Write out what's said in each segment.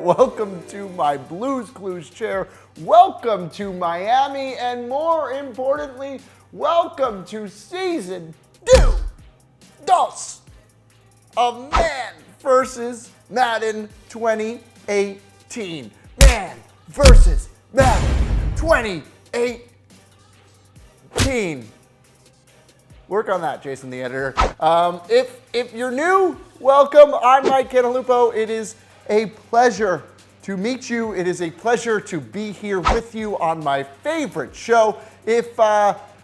Welcome to my Blues Clues chair. Welcome to Miami. And more importantly, welcome to season 2 of Man versus Madden 2018. Man versus Madden 2018. Work on that, Jason, the editor. If you're new, welcome. I'm Mike Cantalupo. It is a pleasure to meet you. It is a pleasure to be here with you on my favorite show. If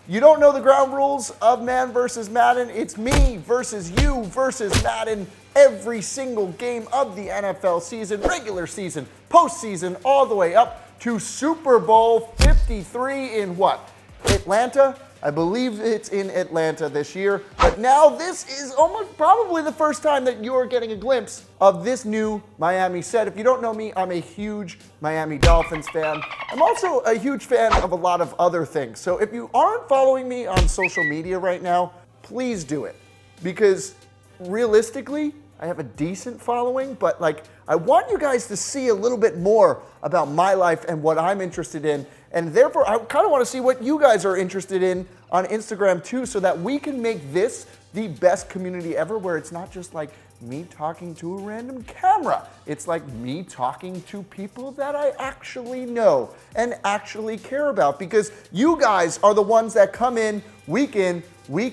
you don't know the ground rules of Man versus Madden, it's me versus you versus Madden every single game of the NFL season, regular season, postseason, all the way up to Super Bowl 53 in what? Atlanta? I believe it's in Atlanta this year, but now this is almost probably the first time that you're getting a glimpse of this new Miami set. If you don't know me, I'm a huge Miami Dolphins fan. I'm also a huge fan of a lot of other things. So if you aren't following me on social media right now, please do it. Because realistically, I have a decent following, but I want you guys to see a little bit more about my life and what I'm interested in. And therefore, I kind of want to see what you guys are interested in on Instagram too, so that we can make this the best community ever, where it's not just like me talking to a random camera. It's like me talking to people that I actually know and actually care about, because you guys are the ones that come in, week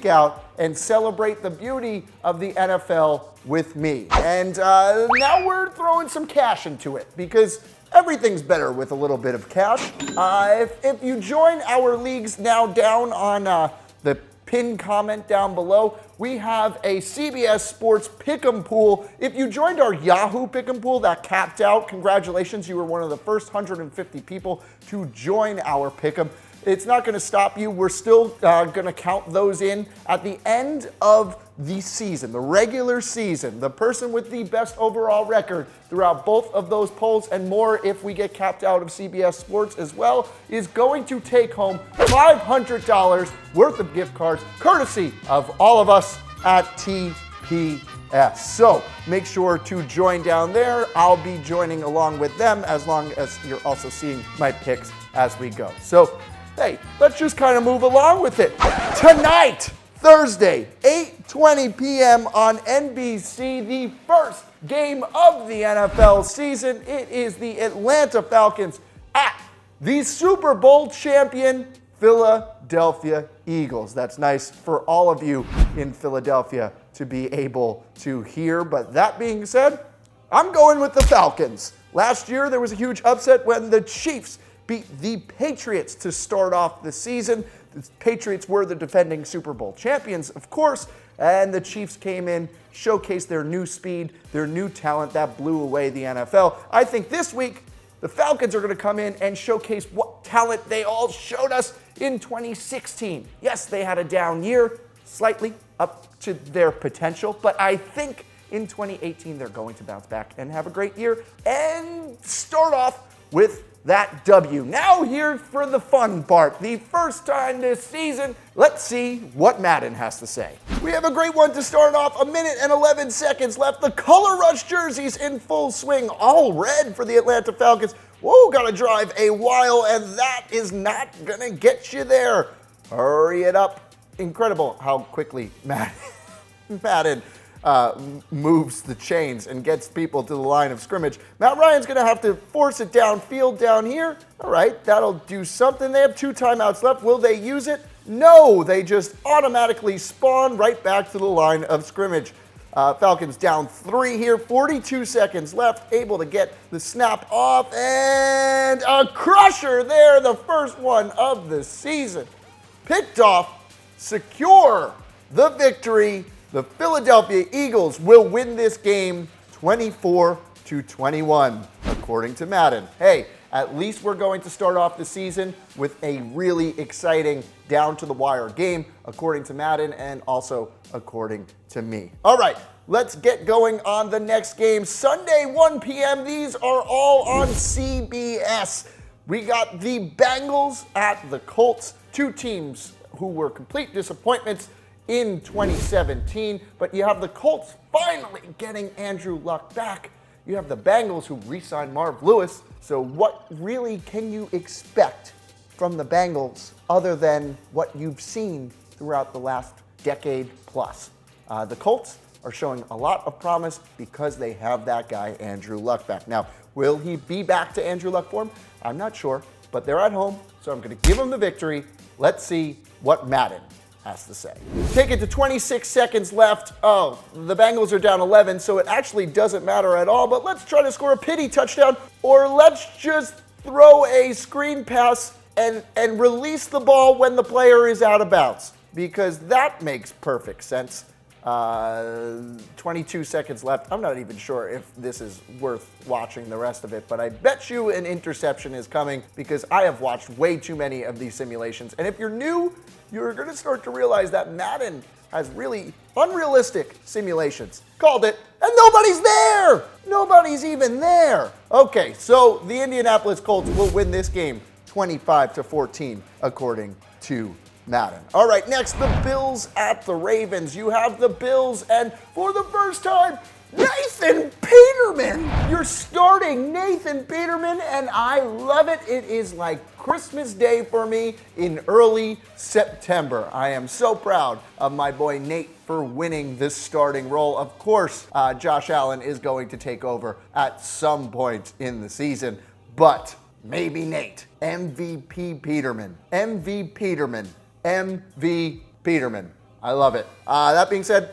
out, and celebrate the beauty of the NFL with me. And now we're throwing some cash into it, because everything's better with a little bit of cash. If you join our leagues now, down on the pinned comment down below, we have a CBS Sports Pick'em pool. If you joined our Yahoo Pick'em pool, that capped out. Congratulations, you were one of the first 150 people to join our Pick'em. It's not going to stop you. We're still going to count those in at the end of the season, the regular season. The person with the best overall record throughout both of those polls, and more if we get capped out of CBS Sports as well, is going to take home $500 worth of gift cards, courtesy of all of us at TPS. So make sure to join down there. I'll be joining along with them, as long as you're also seeing my picks as we go. So hey, let's just kind of move along with it. Tonight, Thursday, 8:20 p.m. on NBC, the first game of the NFL season. It is the Atlanta Falcons at the Super Bowl champion Philadelphia Eagles. That's nice for all of you in Philadelphia to be able to hear. But that being said, I'm going with the Falcons. Last year, there was a huge upset when the Chiefs beat the Patriots to start off the season. The Patriots were the defending Super Bowl champions, of course, and the Chiefs came in, showcased their new speed, their new talent that blew away the NFL. I think this week, the Falcons are going to come in and showcase what talent they all showed us in 2016. Yes, they had a down year, slightly up to their potential, but I think in 2018 they're going to bounce back and have a great year and start off with that W. Now here for the fun part. The first time this season, let's see what Madden has to say. We have a great one to start off. 1 minute and 11 seconds left. The color rush jerseys in full swing. All red for the Atlanta Falcons. Whoa, gotta drive a while, and that is not gonna get you there. Hurry it up. Incredible how quickly Madden moves the chains and gets people to the line of scrimmage. Matt Ryan's going to have to force it downfield down here. All right, that'll do something. They have 2 timeouts left. Will they use it? No, they just automatically spawn right back to the line of scrimmage. Falcons down 3 here, 42 seconds left, able to get the snap off, and a crusher there, the first one of the season. Picked off, secure the victory. The Philadelphia Eagles will win this game 24-21, according to Madden. Hey, at least we're going to start off the season with a really exciting down-to-the-wire game, according to Madden and also according to me. All right, let's get going on the next game. Sunday, 1 p.m. These are all on CBS. We got the Bengals at the Colts, 2 teams who were complete disappointments in 2017, but you have the Colts finally getting Andrew Luck back. You have the Bengals, who re-signed Marv Lewis. So what really can you expect from the Bengals other than what you've seen throughout the last decade plus? The Colts are showing a lot of promise because they have that guy, Andrew Luck, back. Now, will he be back to Andrew Luck form? I'm not sure, but they're at home, so I'm going to give them the victory. Let's see what Madden has to say. Take it to 26 seconds left. Oh, the Bengals are down 11, so it actually doesn't matter at all, but let's try to score a pity touchdown, or let's just throw a screen pass and release the ball when the player is out of bounds, because that makes perfect sense. 22 seconds left. I'm not even sure if this is worth watching the rest of it, but I bet you an interception is coming because I have watched way too many of these simulations. And if you're new, you're going to start to realize that Madden has really unrealistic simulations. Called it, and nobody's there! Nobody's even there. Okay, so the Indianapolis Colts will win this game 25-14, according to Madden. All right, next, the Bills at the Ravens. You have the Bills, and for the first time, Nathan Peterman. You're starting Nathan Peterman, and I love it. It is like Christmas Day for me in early September. I am so proud of my boy Nate for winning this starting role. Of course, Josh Allen is going to take over at some point in the season, but maybe Nate. MVP Peterman. MV Peterman. MV Peterman. I love it. That being said,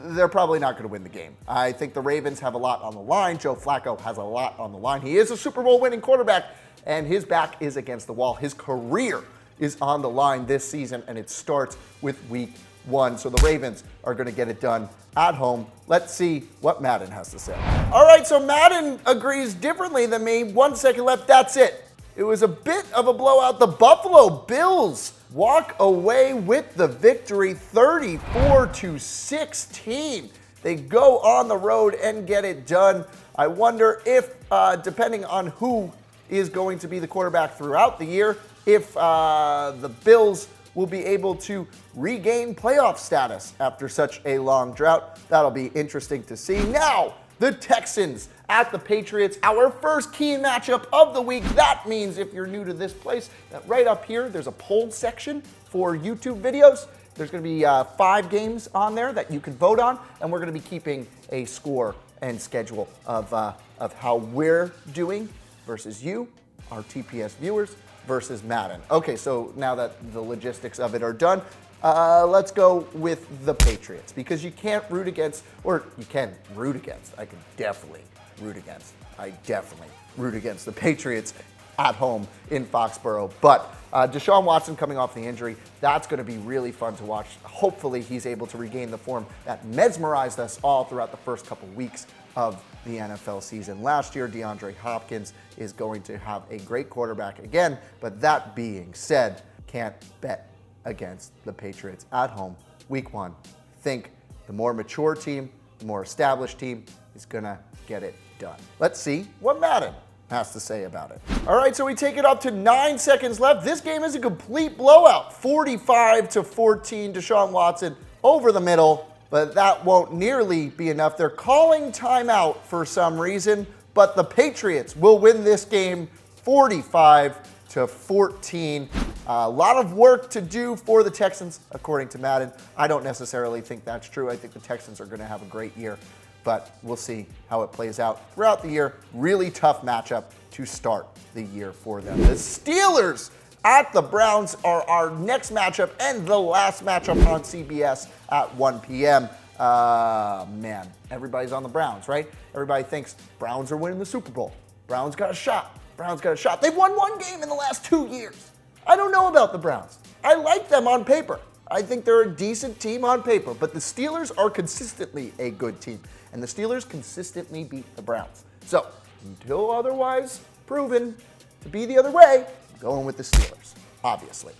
they're probably not going to win the game. I think the Ravens have a lot on the line. Joe Flacco has a lot on the line. He is a Super Bowl winning quarterback, and his back is against the wall. His career is on the line this season, and it starts with week 1. So the Ravens are going to get it done at home. Let's see what Madden has to say. All right, so Madden agrees differently than me. 1 second left. That's it. It was a bit of a blowout. The Buffalo Bills walk away with the victory, 34-16. They go on the road and get it done. I wonder if, depending on who is going to be the quarterback throughout the year, if the Bills will be able to regain playoff status after such a long drought. That'll be interesting to see. Now, the Texans at the Patriots, our first key matchup of the week. That means if you're new to this place, that right up here, there's a poll section for YouTube videos. There's going to be 5 games on there that you can vote on, and we're going to be keeping a score and schedule of how we're doing versus you, our TPS viewers, versus Madden. Okay, so now that the logistics of it are done, let's go with the Patriots, because you can't root against, or you can root against. I definitely root against the Patriots at home in Foxborough. But Deshaun Watson coming off the injury, that's going to be really fun to watch. Hopefully he's able to regain the form that mesmerized us all throughout the first couple weeks of the NFL season. Last year, DeAndre Hopkins is going to have a great quarterback again. But that being said, can't bet against the Patriots at home, week 1. Think the more mature team, the more established team is going to get it done. Let's see what Madden has to say about it. All right, so we take it up to 9 seconds left. This game is a complete blowout, 45-14. Deshaun Watson over the middle, but that won't nearly be enough. They're calling timeout for some reason, but the Patriots will win this game 45-14. A lot of work to do for the Texans, according to Madden. I don't necessarily think that's true. I think the Texans are going to have a great year, but we'll see how it plays out throughout the year. Really tough matchup to start the year for them. The Steelers at the Browns are our next matchup and the last matchup on CBS at 1 p.m. Man, everybody's on the Browns, right? Everybody thinks Browns are winning the Super Bowl. Browns got a shot. Browns got a shot. They've won 1 game in the last 2 years. I don't know about the Browns. I like them on paper. I think they're a decent team on paper, but the Steelers are consistently a good team, and the Steelers consistently beat the Browns. So, until otherwise proven to be the other way, I'm going with the Steelers, obviously.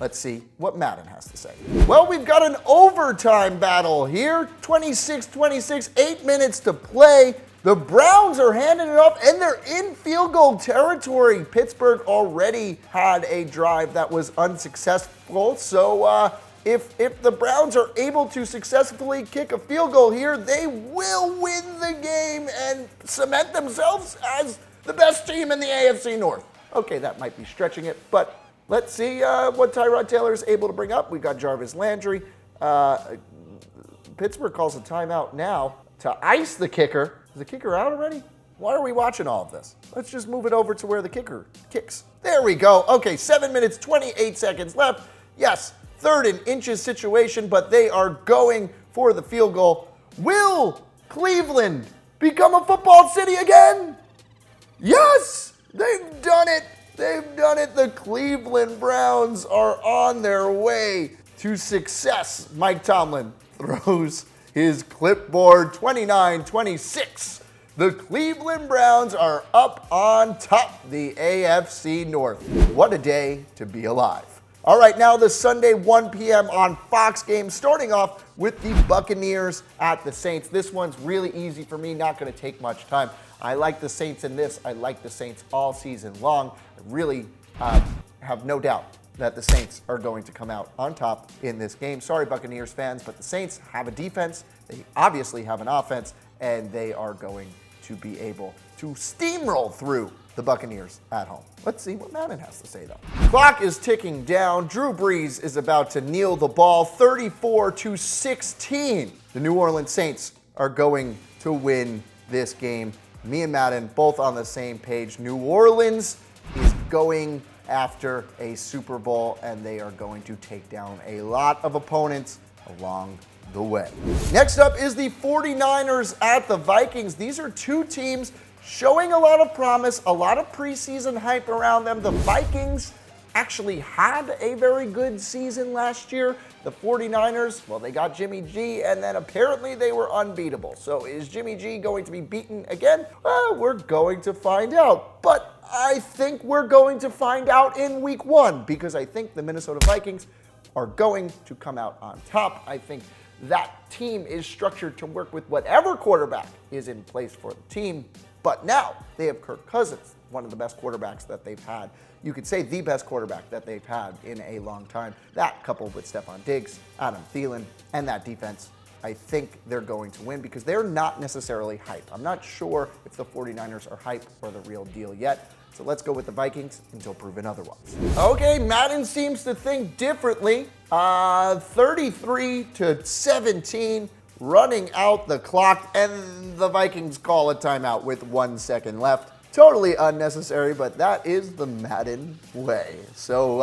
Let's see what Madden has to say. Well, we've got an overtime battle here. 26-26, 8 minutes to play. The Browns are handing it off, and they're in field goal territory. Pittsburgh already had a drive that was unsuccessful, so If the Browns are able to successfully kick a field goal here, they will win the game and cement themselves as the best team in the AFC North. Okay, that might be stretching it, but let's see what Tyrod Taylor is able to bring up. We've got Jarvis Landry. Pittsburgh calls a timeout now to ice the kicker. Is the kicker out already? Why are we watching all of this? Let's just move it over to where the kicker kicks. There we go. Okay, 7 minutes, 28 seconds left. Yes, 3rd and inches situation, but they are going for the field goal. Will Cleveland become a football city again? Yes, they've done it. They've done it. The Cleveland Browns are on their way to success. Mike Tomlin throws his clipboard. 29-26. The Cleveland Browns are up on top the AFC North. What a day to be alive. All right, now the Sunday 1 p.m. on Fox game, starting off with the Buccaneers at the Saints. This one's really easy for me, not going to take much time. I like the Saints in this. I like the Saints all season long. I really have no doubt that the Saints are going to come out on top in this game. Sorry, Buccaneers fans, but the Saints have a defense. They obviously have an offense, and they are going to be able to steamroll through the Buccaneers at home. Let's see what Madden has to say, though. Clock is ticking down. Drew Brees is about to kneel the ball, 34-16. The New Orleans Saints are going to win this game. Me and Madden both on the same page. New Orleans is going after a Super Bowl, and they are going to take down a lot of opponents along the way. Next up is the 49ers at the Vikings. These are two teams showing a lot of promise, a lot of preseason hype around them. The Vikings actually had a very good season last year. The 49ers, well, they got Jimmy G, and then apparently they were unbeatable. So is Jimmy G going to be beaten again? Well, we're going to find out. But I think we're going to find out in week 1, because I think the Minnesota Vikings are going to come out on top. I think that team is structured to work with whatever quarterback is in place for the team. But now they have Kirk Cousins, one of the best quarterbacks that they've had. You could say the best quarterback that they've had in a long time. That coupled with Stephon Diggs, Adam Thielen, and that defense, I think they're going to win because they're not necessarily hype. I'm not sure if the 49ers are hype or the real deal yet. So let's go with the Vikings until proven otherwise. Okay, Madden seems to think differently. 33-17, running out the clock, and the Vikings call a timeout with 1 second left. Totally unnecessary, but that is the Madden way. So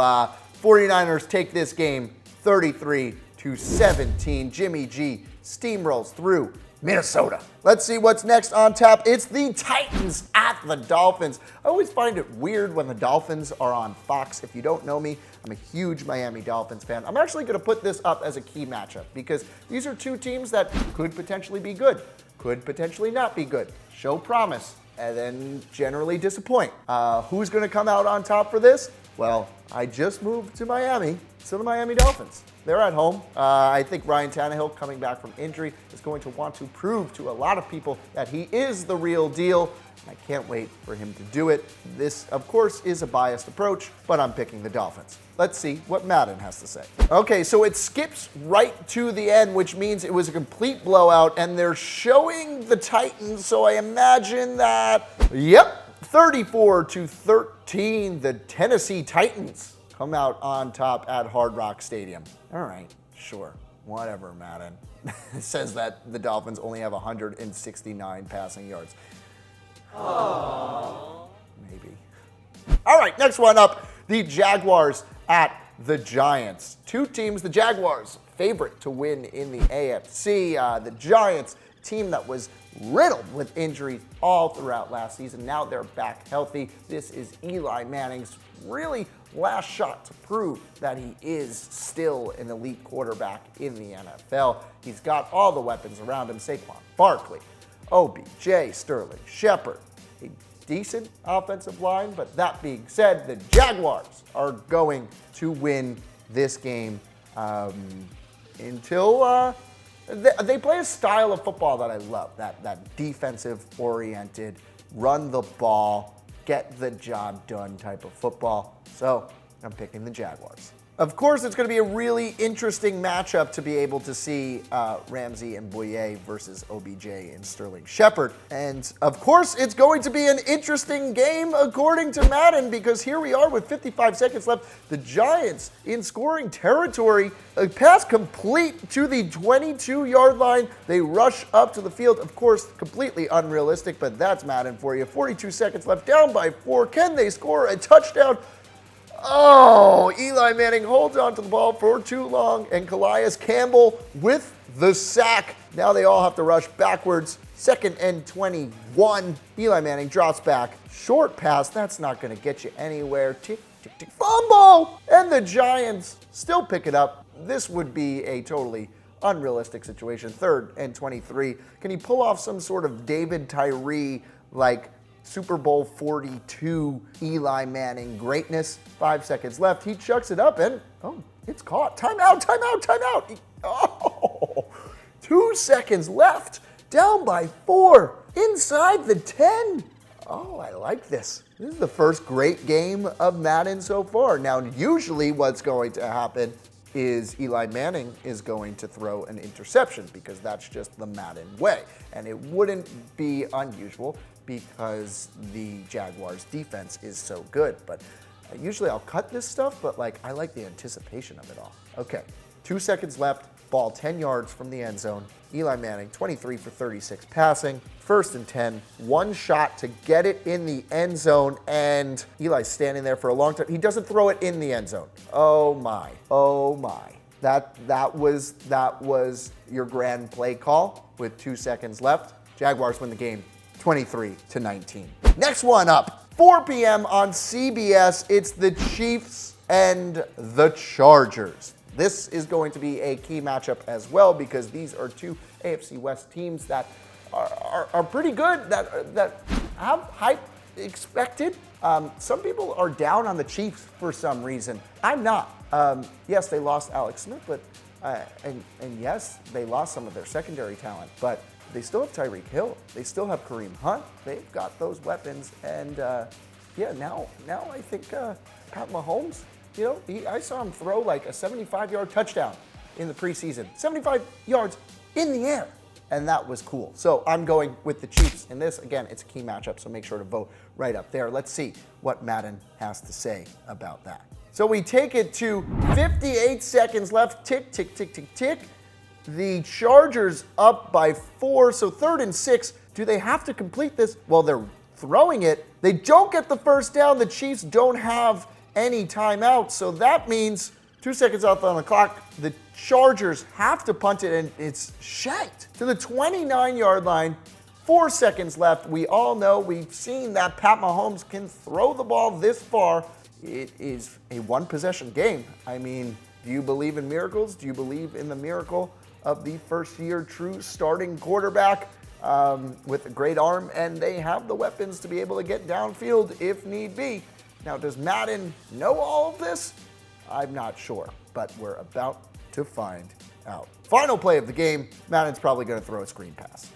49ers take this game 33-17. Jimmy G steamrolls through Minnesota. Let's see what's next on tap. It's the Titans at the Dolphins. I always find it weird when the Dolphins are on Fox. If you don't know me, I'm a huge Miami Dolphins fan. I'm actually going to put this up as a key matchup because these are two teams that could potentially be good, could potentially not be good, show promise, and then generally disappoint. Who's going to come out on top for this? Well, I just moved to Miami, so the Miami Dolphins. They're at home. I think Ryan Tannehill, coming back from injury, is going to want to prove to a lot of people that he is the real deal. I can't wait for him to do it. This, of course, is a biased approach, but I'm picking the Dolphins. Let's see what Madden has to say. Okay, so it skips right to the end, which means it was a complete blowout, and they're showing the Titans, so I imagine that, yep, 34-13, the Tennessee Titans come out on top at Hard Rock Stadium. All right, sure, whatever, Madden. It says that the Dolphins only have 169 passing yards. Aww. Maybe. All right, next one up, the Jaguars at the Giants. Two teams, the Jaguars, favorite to win in the AFC. The Giants, team that was riddled with injuries all throughout last season. Now they're back healthy. This is Eli Manning's really last shot to prove that he is still an elite quarterback in the NFL. He's got all the weapons around him. Saquon Barkley, OBJ, Sterling Shepard, a decent offensive line. But that being said, the Jaguars are going to win this game until they play a style of football that I love, that defensive-oriented, run the ball, get the job done type of football. So I'm picking the Jaguars. Of course, it's going to be a really interesting matchup to be able to see Ramsey and Boye versus OBJ and Sterling Shepard. And of course, it's going to be an interesting game according to Madden, because here we are with 55 seconds left. The Giants in scoring territory. A pass complete to the 22-yard line. They rush up to the field. Of course, completely unrealistic, but that's Madden for you. 42 seconds left, down by 4. Can they score a touchdown? Oh, Eli Manning holds on to the ball for too long, and Calais Campbell with the sack. Now they all have to rush backwards. 2nd and 21. Eli Manning drops back. Short pass, that's not going to get you anywhere. Tick, tick, tick. Fumble! And the Giants still pick it up. This would be a totally unrealistic situation. 3rd and 23. Can he pull off some sort of David Tyree, like Super Bowl 42 Eli Manning greatness? 5 seconds left. He chucks it up and, oh, it's caught. Timeout, timeout, timeout. Oh, 2 seconds left. Down by 4. Inside the 10. Oh, I like this. This is the first great game of Madden so far. Now, usually what's going to happen is Eli Manning is going to throw an interception, because that's just the Madden way. And it wouldn't be unusual because the Jaguars defense is so good. But usually I'll cut this stuff, but I like the anticipation of it all. Okay, 2 seconds left, ball 10 yards from the end zone. Eli Manning, 23 for 36 passing. 1st and 10, one shot to get it in the end zone, and Eli's standing there for a long time. He doesn't throw it in the end zone. Oh my, oh my. That was your grand play call with 2 seconds left. Jaguars win the game 23-19. Next one up, 4 p.m. on CBS. It's the Chiefs and the Chargers. This is going to be a key matchup as well, because these are two AFC West teams that are pretty good, that have hype expected. Some people are down on the Chiefs for some reason. I'm not. Yes, they lost Alex Smith, but and yes, they lost some of their secondary talent, but they still have Tyreek Hill. They still have Kareem Hunt. They've got those weapons, and yeah, now I think Pat Mahomes, I saw him throw like a 75-yard touchdown in the preseason. 75 yards in the air. And that was cool. So I'm going with the Chiefs in this. Again, it's a key matchup, so make sure to vote right up there. Let's see what Madden has to say about that. So we take it to 58 seconds left. Tick, tick, tick, tick, tick. The Chargers up by 4, so 3rd and 6. Do they have to complete this? Well, they're throwing it. They don't get the first down. The Chiefs don't have any timeouts, so that means 2 seconds off on the clock. The Chargers have to punt it, and it's shanked to the 29-yard line. 4 seconds left. We all know, we've seen that Pat Mahomes can throw the ball this far. It is a one-possession game. I mean, do you believe in miracles? Do you believe in the miracle of the first-year true starting quarterback with a great arm? And they have the weapons to be able to get downfield if need be. Now, does Madden know all of this? I'm not sure, but we're about to find out. Final play of the game, Madden's probably going to throw a screen pass.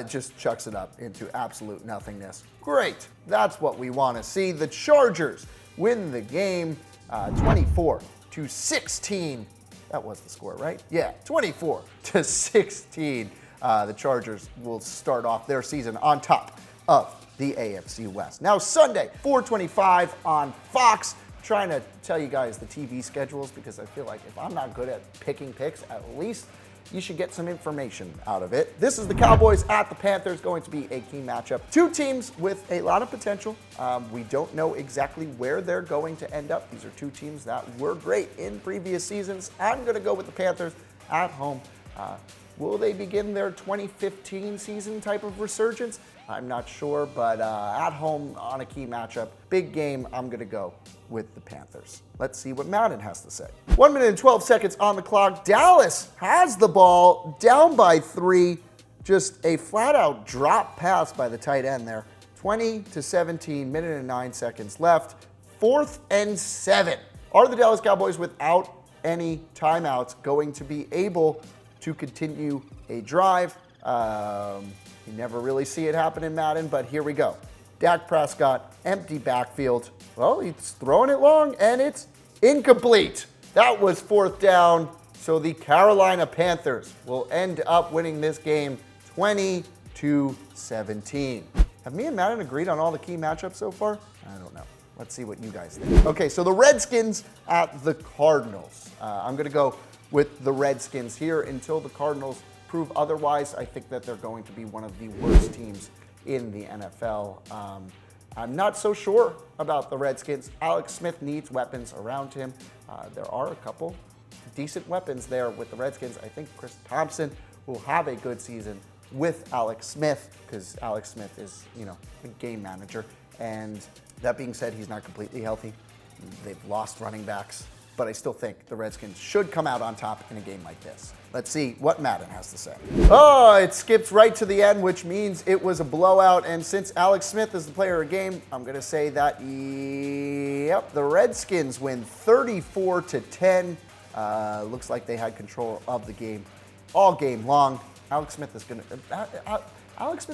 Just chucks it up into absolute nothingness. Great, that's what we want to see. The Chargers win the game 24-16. That was the score, right? Yeah, 24-16. The Chargers will start off their season on top of the AFC West. Now Sunday, 4:25 on Fox. Trying to tell you guys the TV schedules, because I feel like if I'm not good at picking picks, at least you should get some information out of it. This is the Cowboys at the Panthers, going to be a key matchup. Two teams with a lot of potential. We don't know exactly where they're going to end up. These are two teams that were great in previous seasons. I'm going to go with the Panthers at home. Will they begin their 2015 season type of resurgence? I'm not sure, but at home on a key matchup, big game, I'm going to go with the Panthers. Let's see what Madden has to say. 1 minute and 12 seconds on the clock. Dallas has the ball, down by 3. Just a flat-out drop pass by the tight end there. 20-17, minute and 9 seconds left. 4th and 7. Are the Dallas Cowboys, without any timeouts, going to be able to continue a drive? You never really see it happen in Madden, but here we go. Dak Prescott, empty backfield. Well, he's throwing it long, and it's Incomplete. That was fourth down. So the Carolina Panthers will end up winning this game 20-17. Have me and Madden agreed on all the key matchups so far? I don't know. Let's see what you guys think. Okay, so the Redskins at the Cardinals. I'm going to go with the Redskins here until the Cardinals prove otherwise. I think that they're going to be one of the worst teams in the NFL. I'm not so sure about the Redskins. Alex Smith needs weapons around him. There are a couple decent weapons there with the Redskins. I think Chris Thompson will have a good season with Alex Smith because Alex Smith is, a game manager. And that being said, he's not completely healthy. They've lost running backs, but I still think the Redskins should come out on top in a game like this. Let's see what Madden has to say. Oh, it skips right to the end, which means it was a blowout. And since Alex Smith is the player of the game, I'm going to say that, yep, the Redskins win 34-10. Looks like they had control of the game all game long. Alex Smith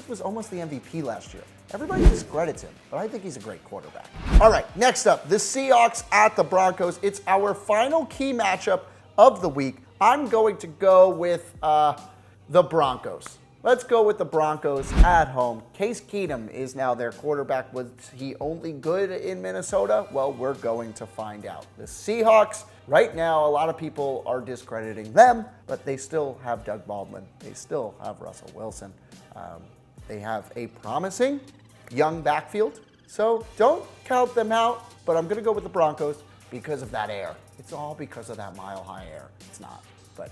was almost the MVP last year. Everybody discredits him, but I think he's a great quarterback. All right, next up, the Seahawks at the Broncos. It's our final key matchup of the week. I'm going to go with the Broncos. Let's go with the Broncos at home. Case Keenum is now their quarterback. Was he only good in Minnesota? Well, we're going to find out. The Seahawks, right now, a lot of people are discrediting them, but they still have Doug Baldwin. They still have Russell Wilson. They have a promising young backfield, so don't count them out, but I'm going to go with the Broncos because of that air. It's all because of that mile-high air. It's not, but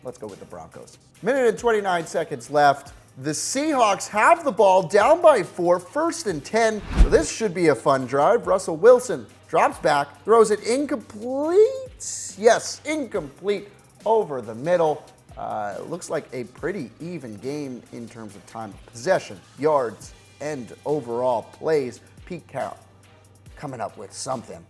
let's go with the Broncos. Minute and 29 seconds left. The Seahawks have the ball down by 4, 1st and 10. So this should be a fun drive. Russell Wilson drops back, throws it incomplete. Yes, incomplete over the middle. Looks like a pretty even game in terms of time of possession, yards, and overall plays. Pete Carroll coming up with something.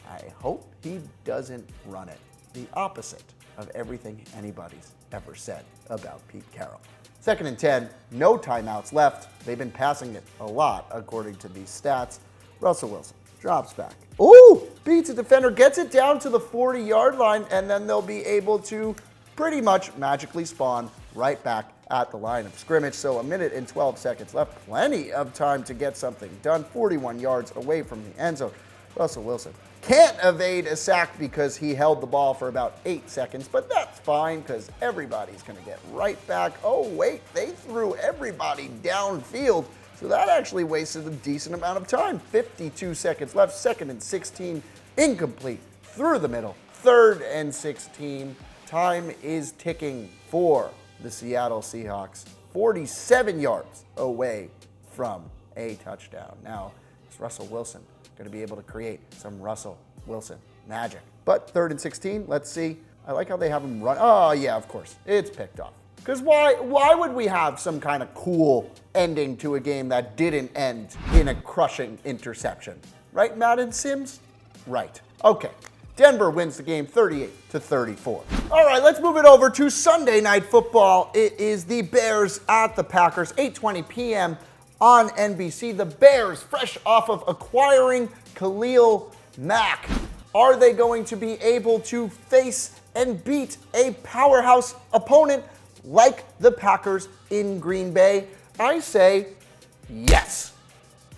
I hope he doesn't run it. The opposite of everything anybody's ever said about Pete Carroll. 2nd and 10, no timeouts left. They've been passing it a lot according to these stats. Russell Wilson drops back. Ooh, beats a defender, gets it down to the 40-yard line, and then they'll be able to pretty much magically spawn right back at the line of scrimmage. So 1 minute and 12 seconds left. Plenty of time to get something done. 41 yards away from the end zone. Russell Wilson can't evade a sack because he held the ball for about 8 seconds, but that's fine because everybody's going to get right back. Oh, wait, they threw everybody downfield. So that actually wasted a decent amount of time. 52 seconds left. 2nd and 16. Incomplete. Through the middle. 3rd and 16. Time is ticking for the Seattle Seahawks. 47 yards away from a touchdown. Now, is Russell Wilson going to be able to create some Russell Wilson magic? But 3rd and 16, let's see. I like how they have him run. Oh, yeah, of course. It's picked off. Because why would we have some kind of cool ending to a game that didn't end in a crushing interception? Right, Madden Sims? Right. Okay. Denver wins the game 38-34. All right, let's move it over to Sunday Night Football. It is the Bears at the Packers, 8:20 p.m. on NBC. The Bears, fresh off of acquiring Khalil Mack. Are they going to be able to face and beat a powerhouse opponent like the Packers in Green Bay? I say yes.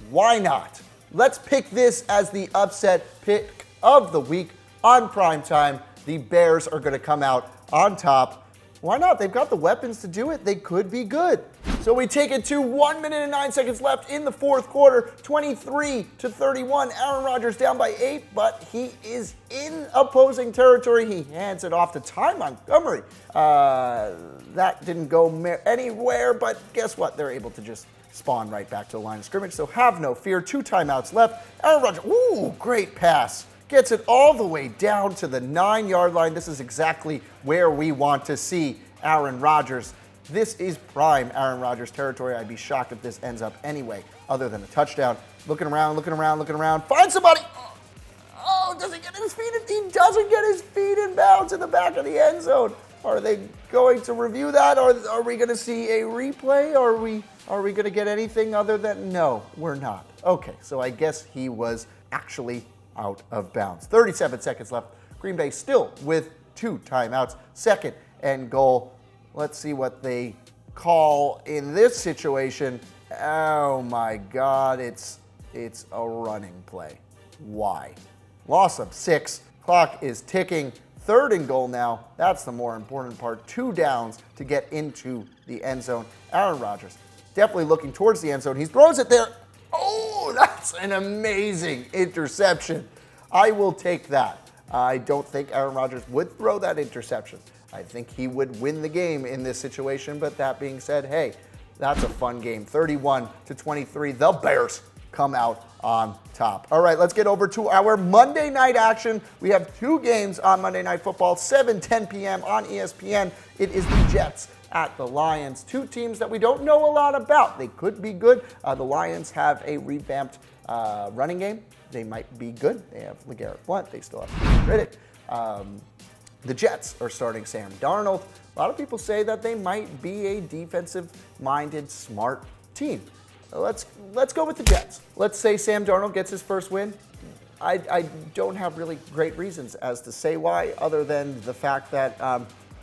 Why not? Let's pick this as the upset pick of the week. On primetime, the Bears are going to come out on top. Why not? They've got the weapons to do it. They could be good. So we take it to 1 minute and 9 seconds left in the 4th quarter, 23-31. Aaron Rodgers down by 8, but he is in opposing territory. He hands it off to Ty Montgomery. That didn't go anywhere, but guess what? They're able to just spawn right back to the line of scrimmage, so have no fear. 2 timeouts left. Aaron Rodgers, ooh, great pass. Gets it all the way down to the 9-yard line. This is exactly where we want to see Aaron Rodgers. This is prime Aaron Rodgers territory. I'd be shocked if this ends up anyway other than a touchdown. Looking around. Find somebody. Oh, does he get his feet in? He doesn't get his feet in bounds in the back of the end zone. Are they going to review that? Or are we going to see a replay? Are we going to get anything other than... No, we're not. Okay, so I guess he was actually out of bounds. 37 seconds left. Green Bay still with 2 timeouts. 2nd and goal. Let's see what they call in this situation. Oh my God, it's a running play. Why? Loss of 6. Clock is ticking. 3rd and goal now. That's the more important part. 2 downs to get into the end zone. Aaron Rodgers definitely looking towards the end zone. He throws it there. Oh, that's an amazing interception. I will take that. I don't think Aaron Rodgers would throw that interception. I think he would win the game in this situation, but that being said, hey, that's a fun game. 31-23, the Bears come out on top. All right, let's get over to our Monday night action. We have 2 games on Monday Night Football, 7:10 p.m. on ESPN. It is the Jets at the Lions, 2 teams that we don't know a lot about. They could be good. The Lions have a revamped running game. They might be good. They have LeGarrette Blount. They still have Riddick. The Jets are starting Sam Darnold. A lot of people say that they might be a defensive-minded, smart team. Let's go with the Jets. Let's say Sam Darnold gets his first win. I don't have really great reasons as to say why, other than the fact that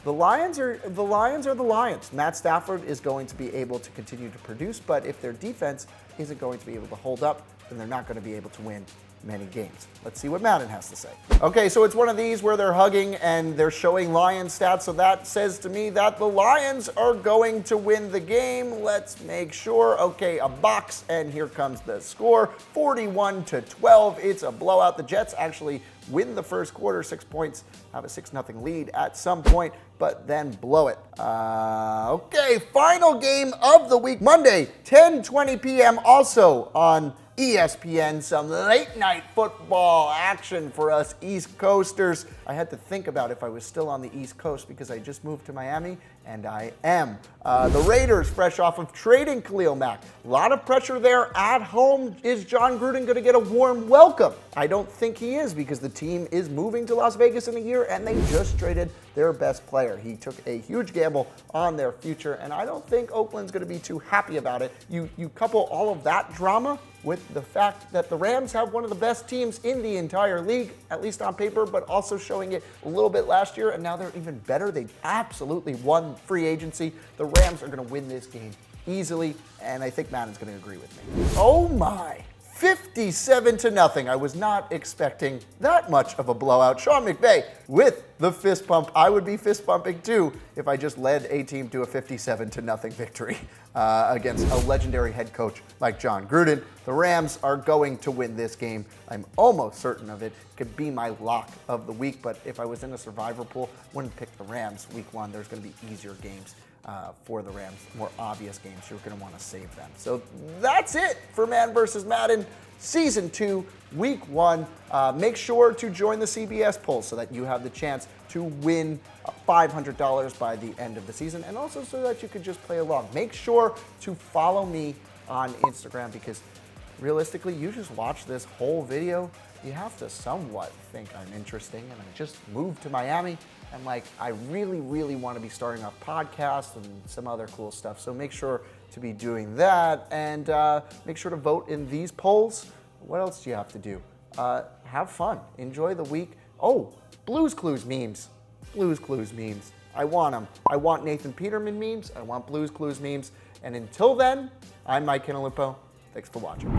the Lions are the Lions. Matt Stafford is going to be able to continue to produce, but if their defense isn't going to be able to hold up, then they're not going to be able to win many games. Let's see what Madden has to say. Okay, so it's one of these where they're hugging and they're showing Lions stats, so that says to me that the Lions are going to win the game. Let's make sure. Okay, a box, and here comes the score, 41-12. It's a blowout. The Jets actually win the first quarter, 6 points, have a 6-0 lead at some point, but then blow it. Okay, final game of the week, Monday, 10:20 p.m., also on ESPN, some late night football action for us East Coasters. I had to think about if I was still on the East Coast because I just moved to Miami, and I am. The Raiders, fresh off of trading Khalil Mack. A lot of pressure there at home. Is John Gruden going to get a warm welcome? I don't think he is, because the team is moving to Las Vegas in a year, and they just traded their best player. He took a huge gamble on their future, and I don't think Oakland's going to be too happy about it. You couple all of that drama with the fact that the Rams have one of the best teams in the entire league, at least on paper, but also showing it a little bit last year, and now they're even better. They absolutely won free agency. The Rams are going to win this game easily, and I think Madden's going to agree with me. Oh my. 57-0. I was not expecting that much of a blowout. Sean McVay with the fist pump. I would be fist pumping too if I just led a team to a 57-0 victory against a legendary head coach like John Gruden. The Rams are going to win this game. I'm almost certain of it. It could be my lock of the week, but if I was in a survivor pool, I wouldn't pick the Rams week 1. There's going to be easier games for the Rams, more obvious games. You're going to want to save them. So that's it for Man vs. Madden Season 2, Week 1. Make sure to join the CBS poll so that you have the chance to win $500 by the end of the season, and also so that you can just play along. Make sure to follow me on Instagram, because realistically, you just watch this whole video, you have to somewhat think I'm interesting, and I just moved to Miami, and I really, really want to be starting a podcast and some other cool stuff. So make sure to be doing that, and make sure to vote in these polls. What else do you have to do? Have fun. Enjoy the week. Oh, Blues Clues memes. Blues Clues memes. I want them. I want Nathan Peterman memes. I want Blues Clues memes. And until then, I'm Mike Cantalupo. Thanks for watching.